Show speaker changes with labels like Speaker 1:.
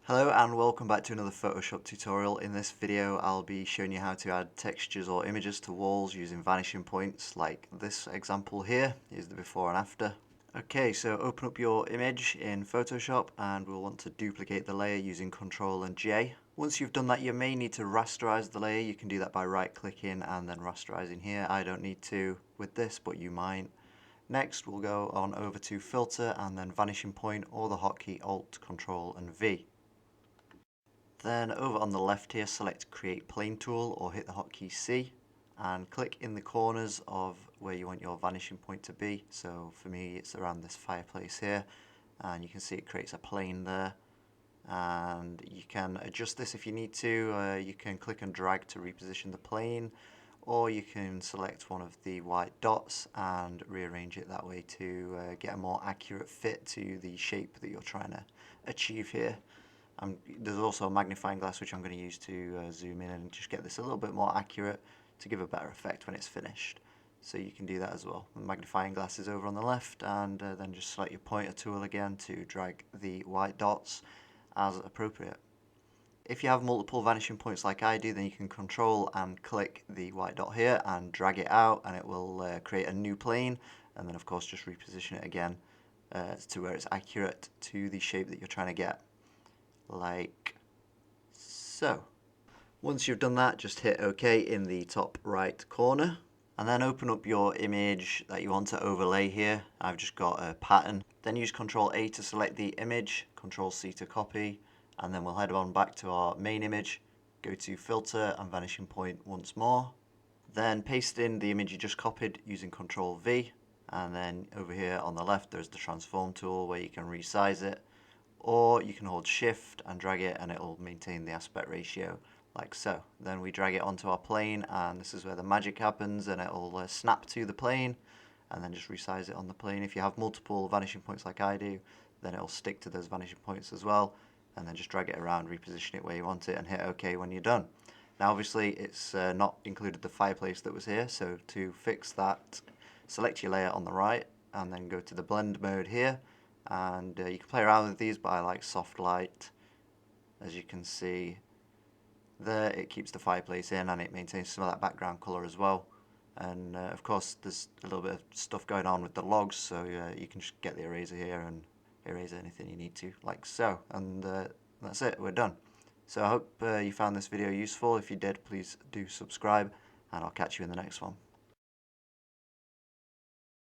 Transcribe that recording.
Speaker 1: Hello and welcome back to another Photoshop tutorial. In this video I'll be showing you how to add textures or images to walls using vanishing points like this example here. Here's the before and after. Okay, so open up your image in Photoshop and we'll want to duplicate the layer using Ctrl and J. Once you've done that you may need to rasterize the layer. You can do that by right clicking and then rasterizing here. I don't need to with this, but you might. Next we'll go on over to Filter and then Vanishing Point or the hotkey Alt, Ctrl and V. Then over on the left here, select Create Plane Tool or hit the hotkey C and click in the corners of where you want your vanishing point to be. So for me it's around this fireplace here, and you can see it creates a plane there, and you can adjust this if you need to. You can click and drag to reposition the plane, or you can select one of the white dots and rearrange it that way to get a more accurate fit to the shape that you're trying to achieve here. There's also a magnifying glass which I'm going to use to zoom in and just get this a little bit more accurate to give a better effect when it's finished. So you can do that as well. The magnifying glass is over on the left, and then just select your pointer tool again to drag the white dots as appropriate. If you have multiple vanishing points like I do, then you can control and click the white dot here and drag it out, and it will create a new plane, and then of course just reposition it again to where it's accurate to the shape that you're trying to get, like so. Once you've done that, just hit OK in the top right corner and then open up your image that you want to overlay here. I've just got a pattern. Then use Ctrl A to select the image, Ctrl C to copy, and then we'll head on back to our main image, go to Filter and Vanishing Point once more. Then paste in the image you just copied using Ctrl V, and then over here on the left there's the transform tool where you can resize it, or you can hold shift and drag it and it will maintain the aspect ratio like so. Then we drag it onto our plane, and this is where the magic happens, and it will snap to the plane and then just resize it on the plane. If you have multiple vanishing points like I do, then it will stick to those vanishing points as well, and then just drag it around, reposition it where you want it and hit OK when you're done. Now obviously it's not included the fireplace that was here, so to fix that, select your layer on the right and then go to the blend mode here, and you can play around with these, but I like soft light. As you can see there, it keeps the fireplace in and it maintains some of that background colour as well. And of course there's a little bit of stuff going on with the logs, so you can just get the eraser here and erase anything you need to, like so. And that's it, we're done. So I hope you found this video useful. If you did, please do subscribe, and I'll catch you in the next one.